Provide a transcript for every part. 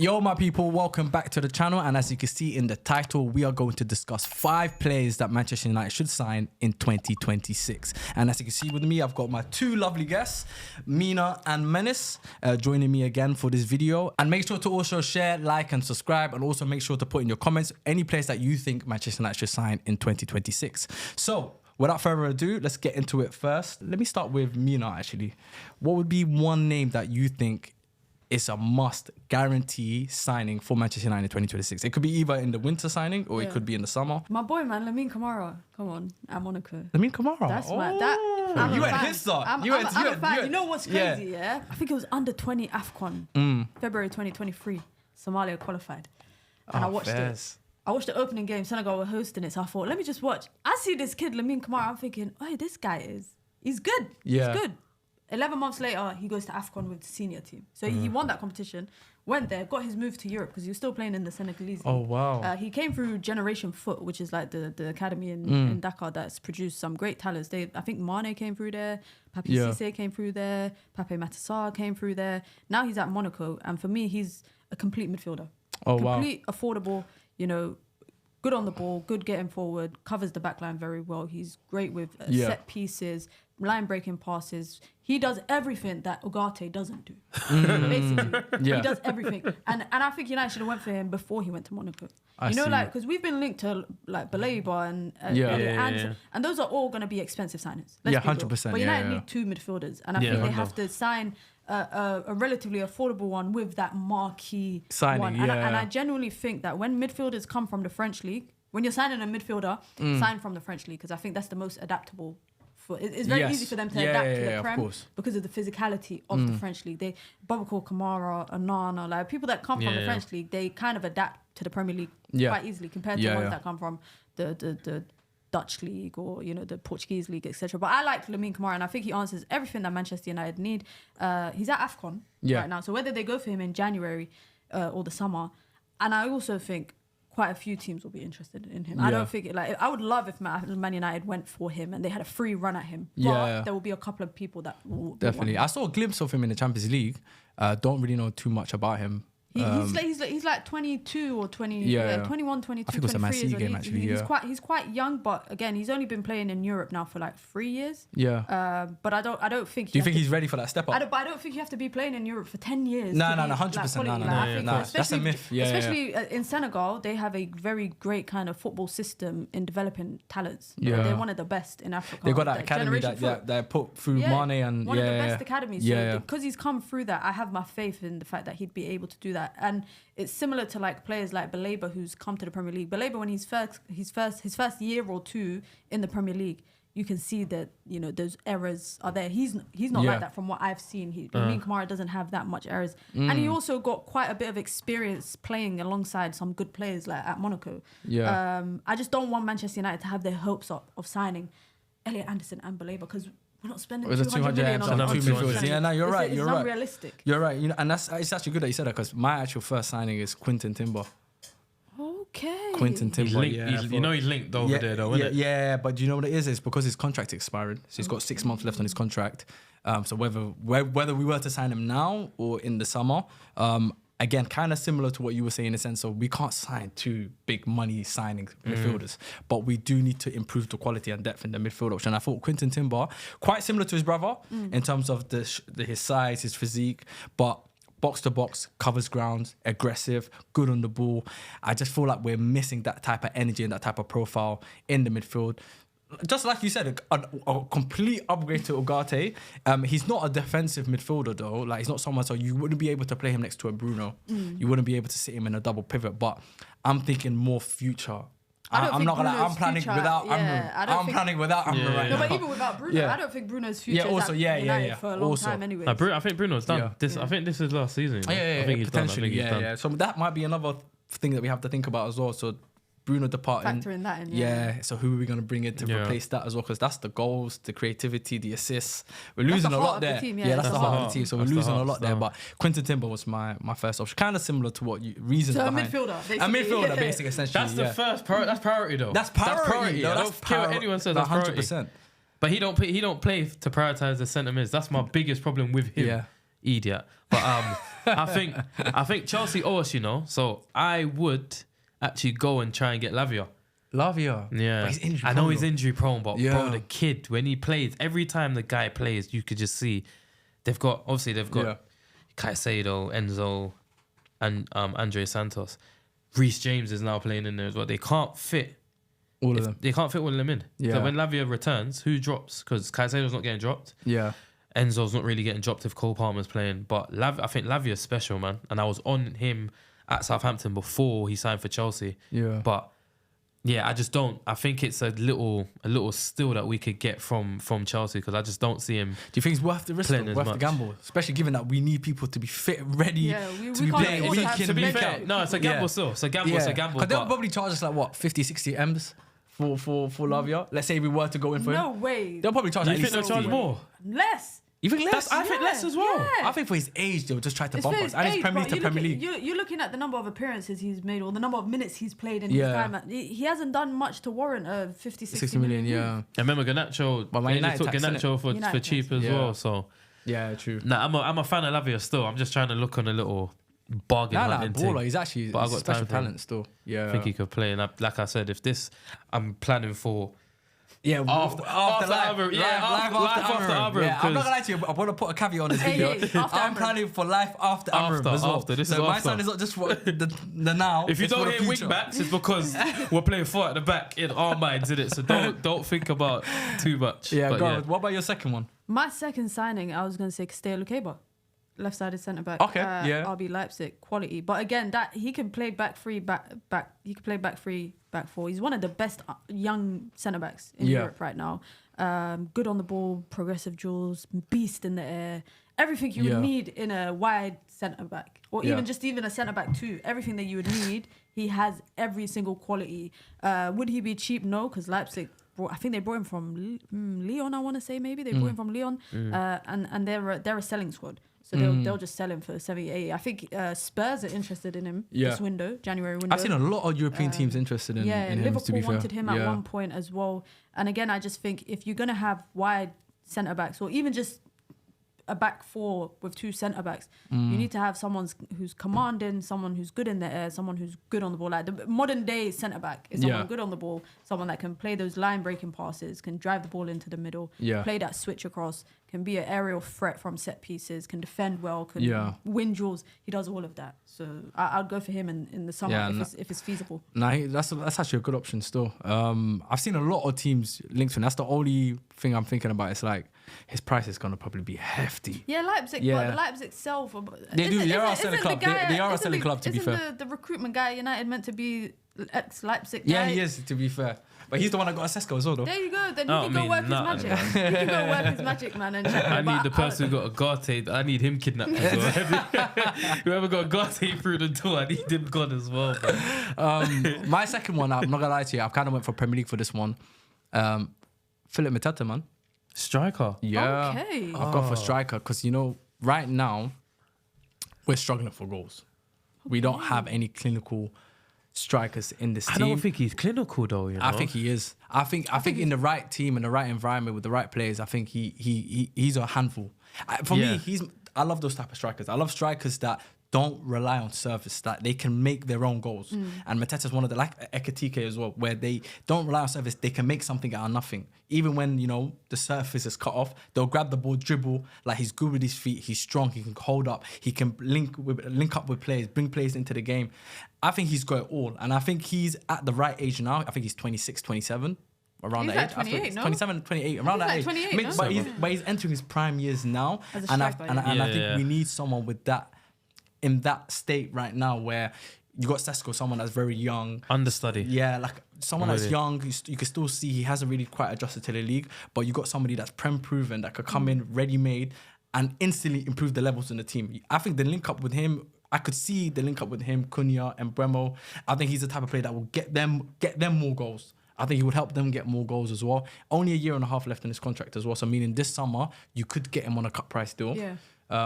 Yo, my people, welcome back to the channel. And as you can see in the title, we are going to discuss 5 players that Manchester United should sign in 2026. And as you can see with me, I've got my 2 lovely guests, Mina and Menace, joining me again for this video. And make sure to also share, like, and subscribe. And also make sure to put in your comments any players that you think Manchester United should sign in 2026. So, without further ado, let's get into it first. Let me start with Mina, actually. What would be one name that you think is a must guarantee signing for Manchester United in 2026? It could be either in the winter signing or it could be in the summer. My boy, man, Lamine Camara. Come on, at Monaco. Lamine Camara. That's I'm you a went fan. his start. I'm a fan. You know what's crazy, yeah? I think it was under 20 AFCON, February 2023. Somalia qualified. And I watched it. I watched the opening game. Senegal were hosting it, so I thought, let me just watch. I see this kid, Lamine Camara. I'm thinking, oh, this guy he's good. Yeah. He's good. 11 months later, he goes to AFCON with the senior team. So he won that competition, went there, got his move to Europe because he was still playing in the Senegalese league. Oh, wow. He came through Generation Foot, which is like the academy in Dakar that's produced some great talents. I think Mane came through there, Pape Cissé came through there, Pape Matar came through there. Now he's at Monaco, and for me, he's a complete midfielder. Oh, complete, affordable, good on the ball, good getting forward, covers the backline very well. He's great with set pieces, line breaking passes. He does everything that Ugarte doesn't do. Basically, he does everything. And I think United should have went for him before he went to Monaco. Because we've been linked to like Baleba and those are all going to be expensive signings. Let's be 100%. real. But United need 2 midfielders, and I think they have to sign a relatively affordable one with that marquee signing one. And I genuinely think that when midfielders come from the French league, when you're signing a midfielder, sign from the French league, because I think that's the most adaptable. It's very easy for them to adapt to the Prem because of the physicality of the French league. Babakor Kamara, Anana, like people that come from the French league, they kind of adapt to the Premier League quite easily compared to ones that come from the Dutch league or the Portuguese league, etc. But I like Lamine Camara, and I think he answers everything that Manchester United need. He's at AFCON right now, so whether they go for him in January or the summer, and I also think quite a few teams will be interested in him. I don't think I would love if Man United went for him and they had a free run at him. But there will be a couple of people that will definitely. I saw a glimpse of him in the Champions League. Don't really know too much about him. He's like 22 or 21, 22, I think it was a Man City game actually. He's quite young, but again, he's only been playing in Europe now for like 3 years. But I don't think. Do you think he's ready for that step up? I don't think you have to be playing in Europe for 10 years. No, 100%. No. That's a myth. Especially in Senegal, they have a very great kind of football system in developing talents. They're one of the best in Africa. They got that academy that put through Mane and one of the best academies. So because he's come through that, I have my faith in the fact that he'd be able to do that. And it's similar to like players like Baleba who's come to the Premier League. Baleba, when his first year or 2 in the Premier League, you can see that those errors are there. He's not like that from what I've seen. Lamine Camara doesn't have that much errors, and he also got quite a bit of experience playing alongside some good players like at Monaco. I just don't want Manchester United to have their hopes up of signing Elliot Anderson and Baleba because we're not spending 200 million on 2 midfielders. Yeah, no, you're right. It's unrealistic. You're right. And it's actually good that you said that because my actual first signing is Quinten Timber. Okay. Quinten Timber. He's linked over there though, isn't it? Yeah, but do you know what it is? It's because his contract's expiring. So he's got 6 months left on his contract. So whether we were to sign him now or in the summer, again, kind of similar to what you were saying in the sense of we can't sign 2 big money signing midfielders, but we do need to improve the quality and depth in the midfield option. I thought Quinten Timber, quite similar to his brother in terms of his size, his physique, but box to box, covers ground, aggressive, good on the ball. I just feel like we're missing that type of energy and that type of profile in the midfield. Just like you said, a complete upgrade to Ugarte. He's not a defensive midfielder though. Like he's not someone, so you wouldn't be able to play him next to a Bruno. You wouldn't be able to sit him in a double pivot. But I'm thinking more future. I'm not gonna. I'm planning without Amram. I'm planning without Amram right now. No, but even without Bruno, I don't think Bruno's future is at United for a long time anyway. I think Bruno's done. I think this is last season. I think he's potentially done. So that might be another thing that we have to think about as well. So Bruno departing. Factoring that in, so who are we going to bring in to replace that as well? Because that's the goals, the creativity, the assists. We're losing a lot there. That's the heart of the team. So we're losing a lot there. But Quinten Timber was my first option. Kind of similar to what reasons behind. A midfielder, basically. A midfielder, basically, essentially. That's the first priority. That's priority, though. That's priority. I don't care what anyone says. That's 100%. But he don't play to prioritize the centre mids. That's my biggest problem with him. idiot. But I think Chelsea owe us, you know. So I would actually go and try and get Lavia. Yeah. But he's I know he's injury prone, but bro, the kid, when he plays, every time the guy plays, you could just see they've got Caicedo, Enzo, and Andre Santos. Reece James is now playing in there as well. They can't fit all of them. They can't fit all of them in. Yeah. So when Lavia returns, who drops? Because Caicedo's not getting dropped. Yeah. Enzo's not really getting dropped if Cole Palmer's playing. But I think Lavia's special, man. And I was on him at Southampton before he signed for Chelsea. Yeah. But yeah, I just don't. I think it's a little steal that we could get from Chelsea, because I just don't see him. Do you think it's worth the risk? Worth the gamble? Especially given that we need people to be fit, ready to be playing week in, to be week fair, out. No, it's a gamble still. It's a gamble. It's a gamble. Because they'll probably charge us like what, 50, 60 M's for Lavia. Let's say we were to go in for him. No way. They'll probably charge. You think they'll charge more? Less. You think less? I think less as well. Yeah. I think for his age, they'll just try to bump us. And it's Premier League to Premier League. You're looking at the number of appearances he's made or the number of minutes he's played in his time. He hasn't done much to warrant a 60 million. Yeah. I remember Garnacho. They took Garnacho for cheap as well. So yeah, true. Nah, I'm a fan of Lavia still. I'm just trying to look on a little bargain hunting thing. Baller. He's actually but I got special talent still. Yeah. I think he could play. And like I said, I'm planning for. Yeah, after Amram. Yeah, I'm not gonna lie to you, I want to put a caveat on this video. I'm planning for life after Amram as well. So my son is not just for the now. If you don't hear wing backs, it's because we're playing 4 at the back in our minds, innit? So don't think about too much. Yeah, go on. What about your second one? My second signing, I was gonna say Castello Lukeba. Left-sided centre back. Okay, yeah. RB Leipzig quality, but again, that he can play back three, back. He can play back 3, back 4. He's one of the best young centre backs in Europe right now. Good on the ball, progressive duels, beast in the air. Everything you would need in a wide centre back, or even a centre back too. Everything that you would need, he has every single quality. Would he be cheap? No, because Leipzig. I think they brought him from Lyon. I want to say maybe they brought him from Lyon, and they're a selling squad. So they'll just sell him for 70, 80. I think Spurs are interested in him this window, January window. I've seen a lot of European teams interested in him. Liverpool to be fair. wanted him at one point as well. And again, I just think if you're going to have wide centre-backs or even just a back 4 with 2 centre-backs, you need to have someone who's commanding, someone who's good in the air, someone who's good on the ball. Like the modern day centre-back is someone good on the ball, someone that can play those line-breaking passes, can drive the ball into the middle, play that switch across, can be an aerial threat from set pieces, can defend well, can win duels. He does all of that. So I'd go for him in the summer if it's feasible. That's actually a good option still. I've seen a lot of teams linked to him. That's the only thing I'm thinking about. It's like his price is going to probably be hefty. Yeah, Leipzig. Yeah. But Leipzig sell for... They do. They are a selling club. They are a selling club, to be fair. Isn't the recruitment guy United meant to be ex-Leipzig guy? Yeah, he is, to be fair. But he's the one that got a Sesko as well, though. There you go. Then he can go work his magic. He can go work his magic, man. And check I need the person who got a Garte. I need him kidnapped as well. Whoever got Garte through the door, I need him gone as well. My second one, I'm not going to lie to you, I kind of went for Premier League for this one. Philip Mateta, man. Striker? Yeah. Okay. I've gone for striker because, right now, we're struggling for goals. We don't have any clinical strikers in this team. I don't think he's clinical though. I think he is. I think in the right team, in the right environment, with the right players, I think he's a handful. For me, I love those type of strikers. I love strikers that don't rely on service, that they can make their own goals. And Mateta's one of the, like Ekatike as well, where they don't rely on service, they can make something out of nothing. Even when, the surface is cut off, they'll grab the ball, dribble, like he's good with his feet, he's strong, he can hold up, he can link up with players, bring players into the game. I think he's got it all. And I think he's at the right age now. I think he's 26, 27. Around he's that age. 28, no? 27, 28, around that age. 28, no? But he's entering his prime years now. As a striker, I think we need someone with that, in that state right now where you got Sesko, someone that's very young. Understudy. Yeah, like someone that's young, you can still see he hasn't really quite adjusted to the league, but you got somebody that's prem-proven, that could come in ready-made and instantly improve the levels in the team. I think the link-up with him, I could see the link-up with him, Cunha and Bremo. I think he's the type of player that will get them more goals. I think he would help them get more goals as well. Only a year and a half left in his contract as well, so meaning this summer, you could get him on a cut price deal. Yeah.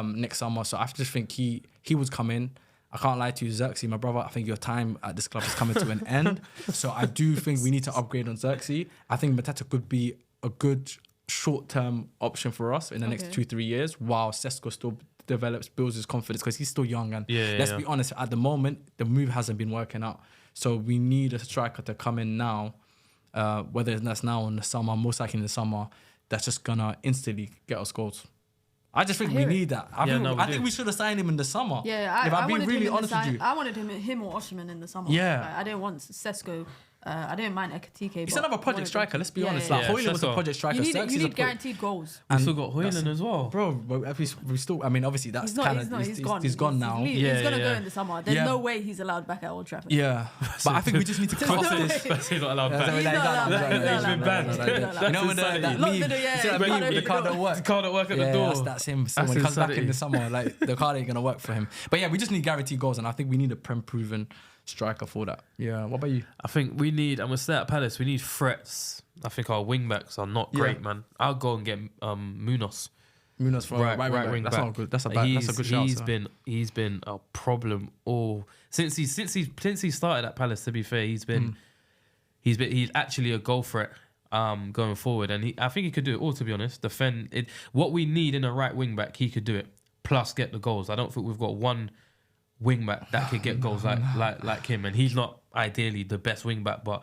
Next summer. So I just think he would come in. I can't lie to you, Xerxes, my brother. I think your time at this club is coming to an end. So I do think we need to upgrade on Xerxes. I think Mateta could be a good short-term option for us in the next 2-3 years, while Sesko still develops, builds his confidence because he's still young. And let's be honest, at the moment, the move hasn't been working out. So we need a striker to come in now, whether that's now in the summer, most likely in the summer, that's just gonna instantly get us goals. I just think we need that. I think we should have signed him in the summer. Yeah, if I'm being really honest with you. I wanted him or Osimhen in the summer. Yeah. Like, I didn't want Sesko. I didn't mind Ekitike. He's another project striker, let's be honest. Like, Hoyland was a project striker. You need guaranteed goals. We still got Hoyland as well. Bro, we still, I mean, obviously that's kind of, he's gone now. He's going to go in the summer. There's no way he's allowed back at Old Trafford. Yeah. But I think we just need to cut this. He's not allowed back. He's been banned. You know when that meme, the car don't work. The car don't work at the door. That's him. So when he comes back in the summer, like, the car ain't going to work for him. But yeah, we just need guaranteed goals, and I think we need a proven striker for that. Yeah. What about you? I think we need, I'm going to stay at Palace, we need threats. I think our wing backs are not great, man. I'll go and get Munoz. Munoz for right wing back. That's not good. That's a good shout. He's been a problem all since he started at Palace, to be fair. He's actually a goal threat going forward, and I think he could do it all, to be honest. Defend it. What we need in a right wing back, he could do it. Plus get the goals. I don't think we've got one wing back that could get goals like him, and he's not ideally the best wing back, but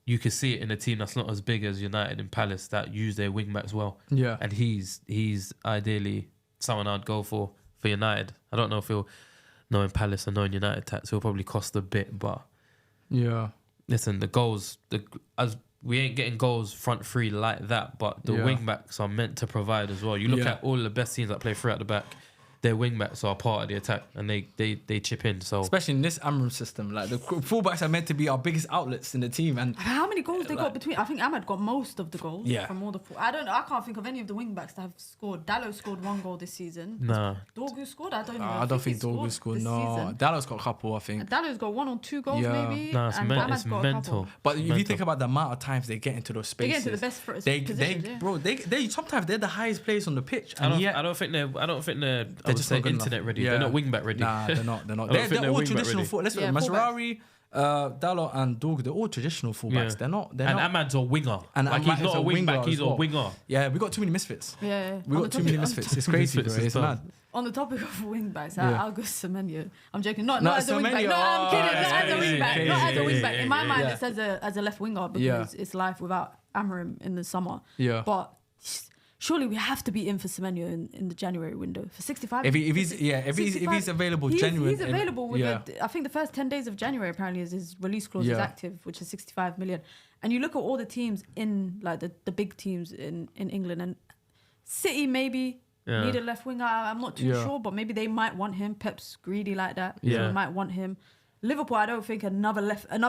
you can see it in a team that's not as big as United and Palace that use their wing backs well. Yeah, and he's ideally someone I'd go for United. I don't know if he'll, knowing Palace and knowing United tax, he'll probably cost a bit, but yeah. Listen, the goals, as we ain't getting goals front three like that, but the wing backs are meant to provide as well. You look at all the best teams that play three at the back. Their wing backs are part of the attack, and they chip in. So especially in this Amram system, like the fullbacks are meant to be our biggest outlets in the team. And how many goals they got between? I think Ahmad got most of the goals from all the. I can't think of any of the wing backs that have scored. Dalot scored 1 goal this season. Nah. Dorgu scored. I don't think Dorgu scored. No, Dalot's got a couple. I think Dalot's got 1 or 2 goals maybe. No, it's mental. But if you think about the amount of times they get into those spaces, they get into the best positions. They sometimes they're the highest players on the pitch. I don't think they're just internet ready. They're not wing back ready. Nah, they're not. They're all traditional full. Let's Masraoui, Dalot and Dorgu, they're all traditional fullbacks. They're not. And Ahmad's a winger. And like, he's not a wing back. He's a winger. Yeah, we got too many misfits. Yeah, we got too many misfits. It's crazy, bro. It's mad. On the topic of wing backs, I'll go Semenyo. I'm joking. Not as a wing back. No, I'm kidding. Not as a wing back. Not as a wing back. In my mind, it's as a left winger because it's life without Amram in the summer. Yeah. But surely we have to be in for Semenyo in the January window for 65. If he's available, genuine. He's available with I think the first 10 days of January apparently is his release clause is active, which is 65 million. And you look at all the teams in like the big teams in England, and City maybe need a left winger. I'm not too sure, but maybe they might want him. Pep's greedy like that. So they might want him. Liverpool, I don't think another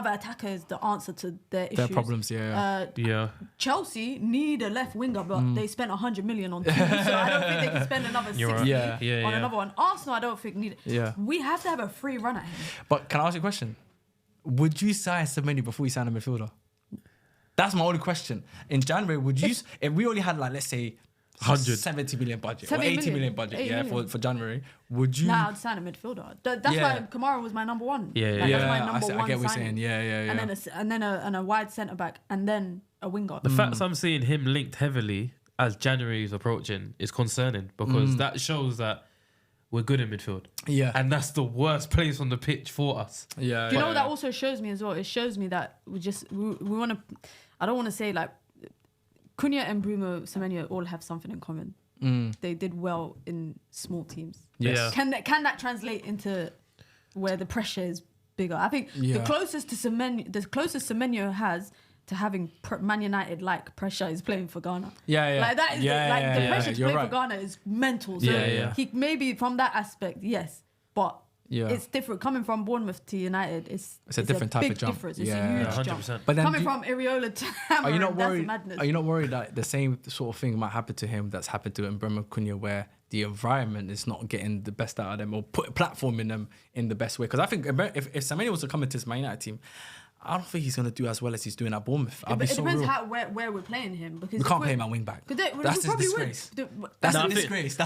attacker is the answer to their issues. Their problems, Chelsea need a left winger, but they spent 100 million on 2, so I don't think they can spend another 60 on another one. Arsenal, I don't think need it. Yeah. We have to have a free run at him. But can I ask you a question? Would you sign Semenyo before you sign a midfielder? That's my only question. In January, would you? If we only had like, let's say, 70 million budget or 80 million budget for January, would you? I'd sign a midfielder. That's why Kamara was my number one. That's my number one. I get what you're saying. And then a wide centre back and then a winger. The facts I'm seeing him linked heavily as January is approaching is concerning because that shows that we're good in midfield. Yeah. And that's the worst place on the pitch for us. Yeah. Do you know what that also shows me as well? It shows me that we want to. I don't want to say like. Cunha and Bruno Semenyo all have something in common. They did well in small teams. Yes. Can that translate into where the pressure is bigger? I think the closest Semenyo has to having Man United like pressure is playing for Ghana. Like that is the pressure to play for Ghana is mental. So he maybe from that aspect, yes, but. It's different. Coming from Bournemouth to United, it's a different type of jump. Difference. It's a huge 100%. Jump. But then coming from Areola to Cameron, that's madness. Are you not worried that the same sort of thing might happen to him that's happened to Mbeumo Cunha, where the environment is not getting the best out of them or platforming them in the best way? Because I think if Semenyo was to come into this Man United team, I don't think he's going to do as well as he's doing at Bournemouth. It depends where we're playing him. Because we can't play him at wing back. That's a disgrace. That's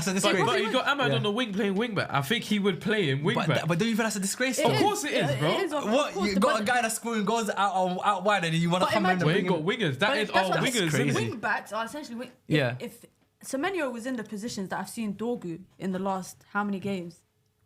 a disgrace. But you got Ahmad on the wing playing wing back. I think he would play him wing back. But don't you think that's a disgrace? Of course it is, bro. What? You got a guy that's scoring goals out wide and you want to come in and got wingers. That is our wingers. Wing backs are essentially... Yeah. If Semenyo was in the positions that I've seen Dorgu in the last how many games?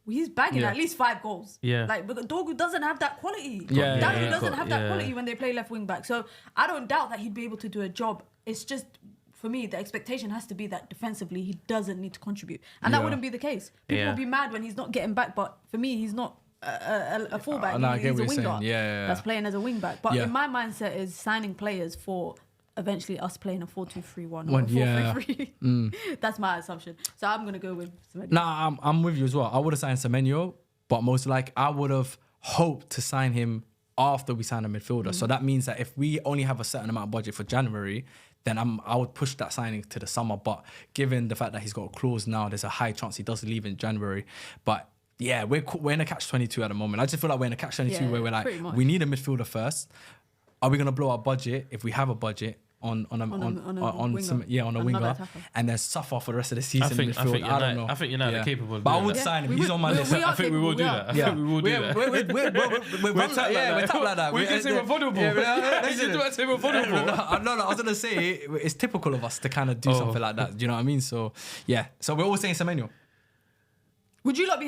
He's bagging at least 5 goals. Yeah. Like, but Dorgu doesn't have that quality. Yeah, Dorgu doesn't have that quality when they play left wing back. So I don't doubt that he'd be able to do a job. It's just, for me, the expectation has to be that defensively he doesn't need to contribute. And that wouldn't be the case. People will be mad when he's not getting back, but for me, he's not a fullback. He's a winger that's playing as a wing back. But in my mindset is signing players for eventually us playing a 4-2-3-1 or a 4-3-3. That's my assumption. So I'm going to go with Semenyo. Nah, I'm with you as well. I would have signed Semenyo, but most like I would have hoped to sign him after we sign a midfielder. So that means that if we only have a certain amount of budget for January, then I would push that signing to the summer. But given the fact that he's got a clause now, there's a high chance he does leave in January. But yeah, we're in a catch-22 at the moment. I just feel like we're in a catch-22 where we're like, we need a midfielder first. Are we going to blow our budget if we have a budget on a winger and then suffer for the rest of the season? I think United are capable. But I would sign him. He's on my list. I think we will do that. I think we will do that. We're top like that. We can say we're vulnerable. No, I was gonna say it's typical of us to kind of do something like that. Do you know what I mean? So yeah. So we're all saying Semenyo. Would you lot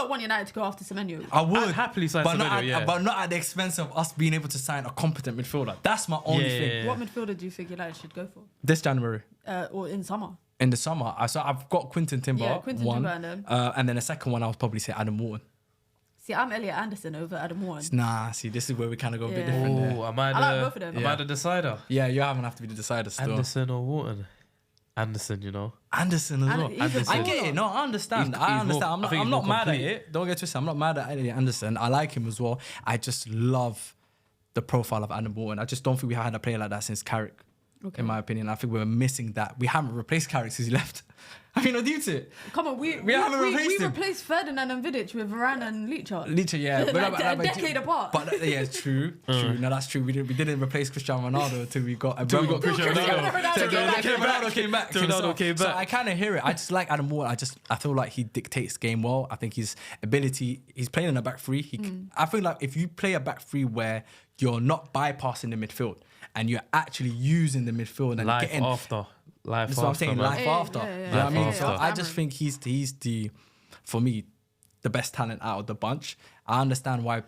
want United to go after Semenyo? I would. I'd happily sign Semenyo, but not at the expense of us being able to sign a competent midfielder. That's my only thing. What midfielder do you think United should go for? This January. Or in summer? In the summer. So I've got Quinten Timber. Yeah, Quinten Timber. And then the second one, I would probably say Adam Wharton. See, I'm Elliot Anderson over Adam Wharton. Nah, see, this is where we kind of go a bit different there. I like both of them. Am I the decider? Yeah, you haven't have to be the decider still. Anderson or Wharton? Anderson, you know. Anderson as well. I get it. No, I understand. I understand. I'm not mad at it. Don't get twisted. I'm not mad at Anderson. I like him as well. I just love the profile of Adam Wharton. I just don't think we had a player like that since Carrick. Okay. In my opinion, I think we're missing that. We haven't replaced Carrick since he left. I mean, do it. Come on, we haven't replaced him. We replaced Ferdinand and Vidic with Varane and Licha, yeah. a decade apart. But yeah, it's true. No, that's true. We didn't replace Cristiano Ronaldo until we got Cristiano Ronaldo came back. Ronaldo came back. So I kind of hear it. I just like Adam Ward. I feel like he dictates game well. I think his ability. He's playing in a back three. I feel like if you play a back three where you're not bypassing the midfield and you're actually using the midfield and getting after. That's what I'm saying. Life after. You know what I mean? So I just think he's the, for me, the best talent out of the bunch. I understand why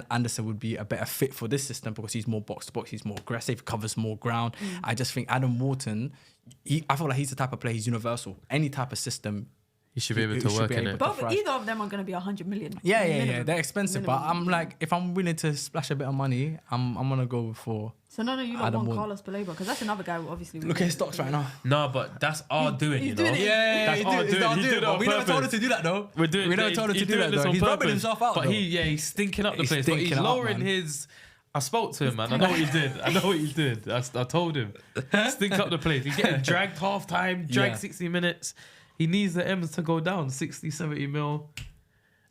Anderson would be a better fit for this system because he's more box to box, he's more aggressive, covers more ground. I just think Adam Wharton, I feel like he's the type of player, he's universal. Any type of system, he should be able to work in it. But either of them are going to be 100 million. Yeah. They're expensive, but I'm like, if I'm willing to splash a bit of money, I'm gonna go for. So none of you lot want Carlos Baleba because that's another guy. Obviously, look at his stocks right now. No, but that's our doing. You know, that's our doing. He did it on purpose. We never told him to do that though. We never told him to do that though. He's rubbing himself out. But he's stinking up the place. But he's lowering his. I spoke to him, man. I know what he did. I told him. Stink up the place. He's getting dragged half time, 60 minutes. He needs the M's to go down 60, 70 mil.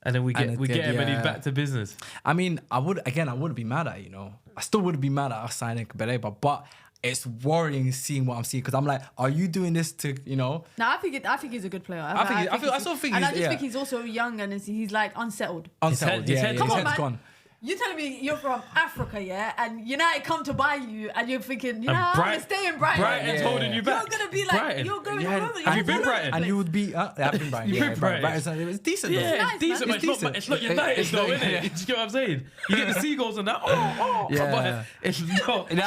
And then we get him and he's back to business. I mean, I wouldn't be mad at it, you know. I still wouldn't be mad at us signing Baleba, but it's worrying seeing what I'm seeing because I'm like, are you doing this to, you know? No, I think he's a good player. I think he's also young and he's like unsettled. His head's gone. You telling me you're from Africa, yeah, and United come to buy you, and you're thinking, I'm gonna stay in Brighton. Brighton's holding you back. You're gonna be like, Brighton. You're going over. Have you been Brighton? And you would be. I've been Brighton. You've been Brighton. It's decent. Yeah, it's decent. But it's not United, though, isn't it? Do you get what I'm saying? You get the seagulls and that. Yeah. It's not. It's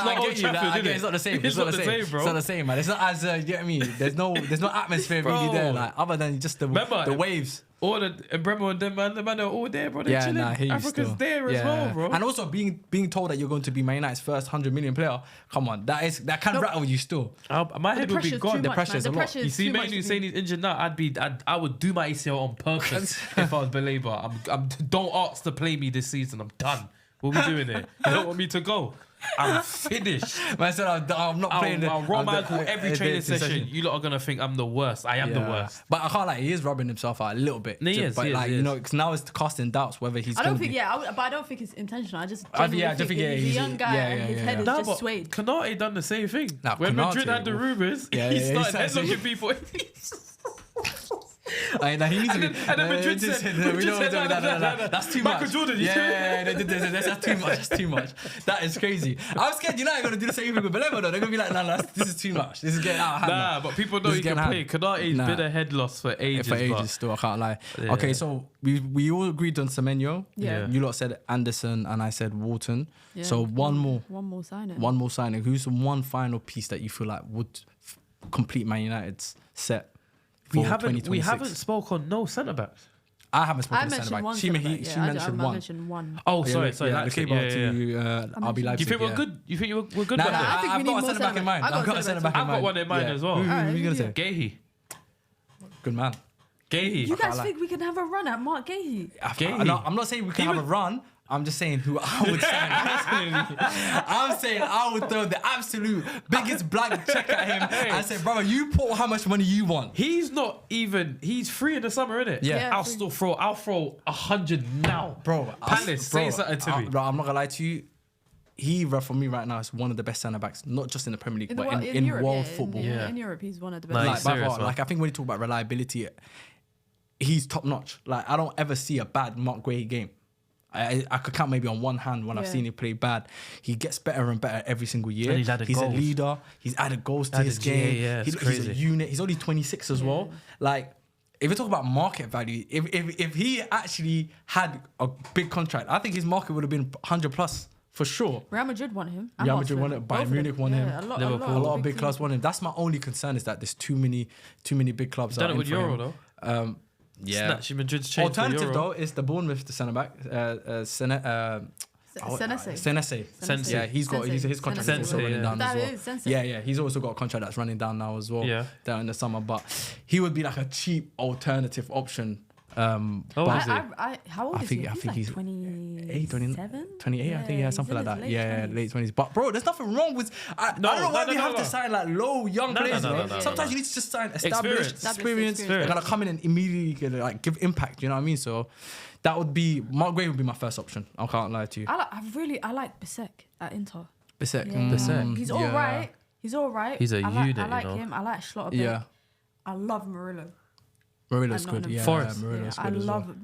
not the same. It's not the same, bro. It's not the same, man. It's not as you get what I mean. There's no atmosphere really there, like other than just the waves. All the Bremo and them man are all there, bro. They're chilling. Africa's there as well, bro. And also being told that you're going to be Man United's first 100 million player. Come on, that can rattle you still. My head would be gone. The pressure's a lot. You see, Manu saying he's injured now. I would do my ACL on purpose if I was Baleba. Don't ask to play me this season. I'm done. What are we doing here? You don't want me to go? I'm finished. Man said I'm not playing. I'll roll my ankle every training session. You lot are gonna think I'm the worst. I am the worst. But I can't he is rubbing himself out a little bit. He is. You know, because now it's casting doubts whether he's. But I don't think it's intentional. I just think he's a young guy and his head is just swayed. Konate done the same thing. When Madrid had the rumours, he started headlocking people. He needs to be. And then Madrid said, no, that's too much. Michael Jordan, that's too much. That's too much. That is crazy. I'm scared United are going to do the same thing with Belemo, though. They're going to be like, nah, this is too much. This is getting out of hand. Nah, but people know he can play. Konate's been a head loss for ages. Still, I can't lie. Yeah. Okay, so we all agreed on Semenyo. Yeah. You lot said Anderson and I said Walton. Yeah. So one more signing. Who's the one final piece that you feel like would complete Man United's set? We haven't spoke on no centre backs. I haven't spoken to centre back. She mentioned one. Oh, sorry. I'll be live. Do you think we're good? You think we're good? I've got a centre back in mind. I've got one in mind as well. Who are you gonna say? Gahey. Good man. Gahey. You guys think we can have a run at Mark Gahey? I'm not saying we can have a run. I'm just saying who I would sign personally. I'm saying I would throw the absolute biggest blank check at him and say, brother, you put how much money you want. He's free in the summer, innit? Yeah. I'll throw 100 now. Bro, Palace, say something to me. Bro, I'm not gonna lie to you. He, for me right now, is one of the best centre backs, not just in the Premier League, but in Europe, world football. In Europe, he's one of the best. I think when you talk about reliability, he's top notch. Like, I don't ever see a bad Mark Gahey game. I could count maybe on one hand when I've seen him play bad. He gets better and better every single year. And he's a leader. He's added goals to his game. He's a unit. He's only 26 as well. Like, if we talk about market value, if he actually had a big contract, I think his market would have been 100 plus for sure. Real Madrid won him. Real Madrid won it. Bayern Munich won him. Liverpool, a lot of big clubs won him. That's my only concern, is that there's too many big clubs. Done it with Euro though. Yeah. Snatching Madrid's change. Alternative though is the Bournemouth centre back, Senese. Yeah, his contract is also running down as well. Yeah, he's also got a contract that's running down now as well. Yeah, down in the summer, but he would be like a cheap alternative option. How old is he? I think he's 28, 28, I think, something like that. Late 20s. But bro, there's nothing wrong with. I don't know why we have to sign like young players. Sometimes you need to just sign established, experienced. They're gonna come in and immediately like give impact. You know what I mean? So that would be Mark Gahey would be my first option. I can't lie to you. I like Bisek at Inter. Bisek. He's all right. He's a unit. I like him. I like Schlotterbeck. Yeah. I love Murillo. Murillo's good. Yeah, Murillo's good. I love.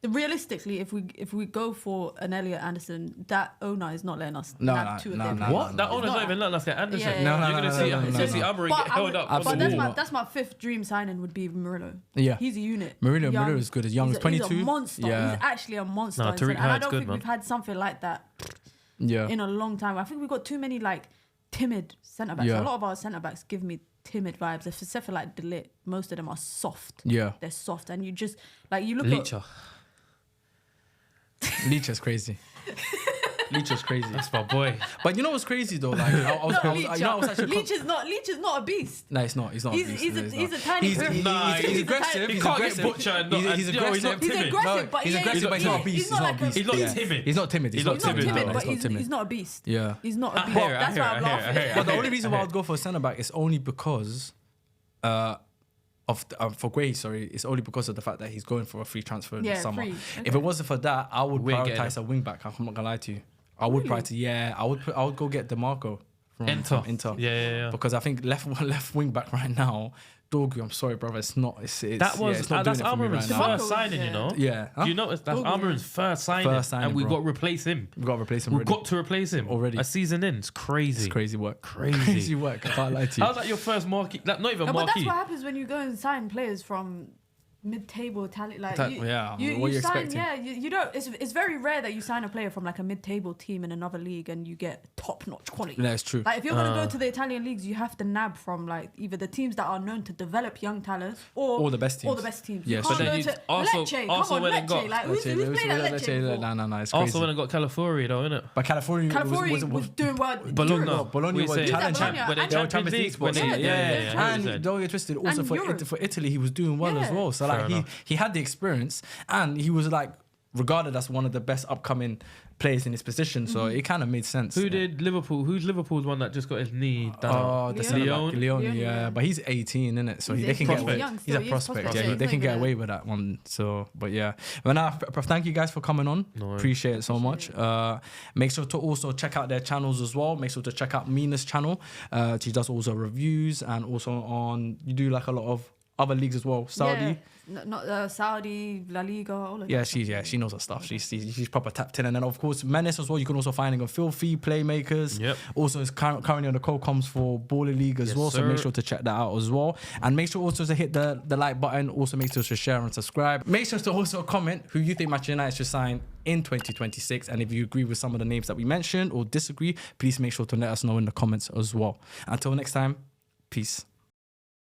Realistically, if we go for an Elliot Anderson, that owner is not letting us. No. What? That owner's not even letting us get Anderson. No. You're gonna see Amorim get held up. But that's my fifth dream signing would be Murillo. Yeah, he's a unit. Murillo is good. As young as 22. He's a monster. Yeah. He's actually a monster. And I don't think we've had something like that. In a long time. I think we've got too many like timid centre backs. A lot of our centre backs give me timid vibes. Except for like De Ligt, most of them are soft. Yeah, they're soft, and you just like you look at Leacher's crazy. Leacher's crazy. That's my boy. But you know what's crazy though? Like Leach is not a beast. No, he's not. He's not. He's a tiny. He's aggressive. He's aggressive. He's aggressive. He's aggressive, but he's not a beast. He's not timid. He's not timid. But he's not a beast. Yeah. He's not a beast. That's why I'm laughing. But the only reason why I'd go for a centre back is only because for Gahey, it's only because of the fact that he's going for a free transfer in the summer. Okay. If it wasn't for that, I would prioritise a wing back. I'm not gonna lie to you. I would I would go get DeMarco from Inter. Yeah. Because I think left wing back right now, Dorgu, I'm sorry, brother, it's not. It's not that's Amorim's first signing, you know. Yeah. Do you notice that's Amorim's first signing, and we've got to replace him. We've got to replace him already. A season in, it's crazy. It's crazy work. Crazy work. I can't lie to you. How's that your first marquee? Not even marquee. But that's what happens when you go and sign players from mid-table talent. Like what are you expecting? You don't. It's very rare that you sign a player from like a mid-table team in another league and you get top-notch quality. That's true. Like if you're gonna go to the Italian leagues, you have to nab from like either the teams that are known to develop young talents or the best teams. Yes, but then also when it got like who's played at Lecce? No, it's crazy. Also when it got Calafiori though, innit? But Calafiori was doing well. Bologna was challenging. But they Champions League. And don't get twisted. Also for Italy, he was doing well as well. So like he had the experience, and he was like regarded as one of the best upcoming players in his position, so it kind of made sense. Who's Liverpool's one that just got his knee down? Leone, yeah, but he's 18, isn't it? So they can get away. He's a prospect. Yeah, they can get away with that one. So, but yeah. But now, thank you guys for coming on. Appreciate it so much. Make sure to also check out their channels as well. Make sure to check out Mina's channel. She does also reviews, and also you do like a lot of other leagues as well. Saudi. Not Saudi, La Liga, all of Yeah, that. she knows her stuff. She's proper tapped in. And then of course Menace as well. You can also find him on Filthy Playmakers. Yep. Also is currently on the co-coms for Baller League as well. Sir. So make sure to check that out as well. And make sure also to hit the like button. Also make sure to share and subscribe. Make sure to also comment who you think Manchester United should sign in 2026. And if you agree with some of the names that we mentioned or disagree, please make sure to let us know in the comments as well. Until next time, peace.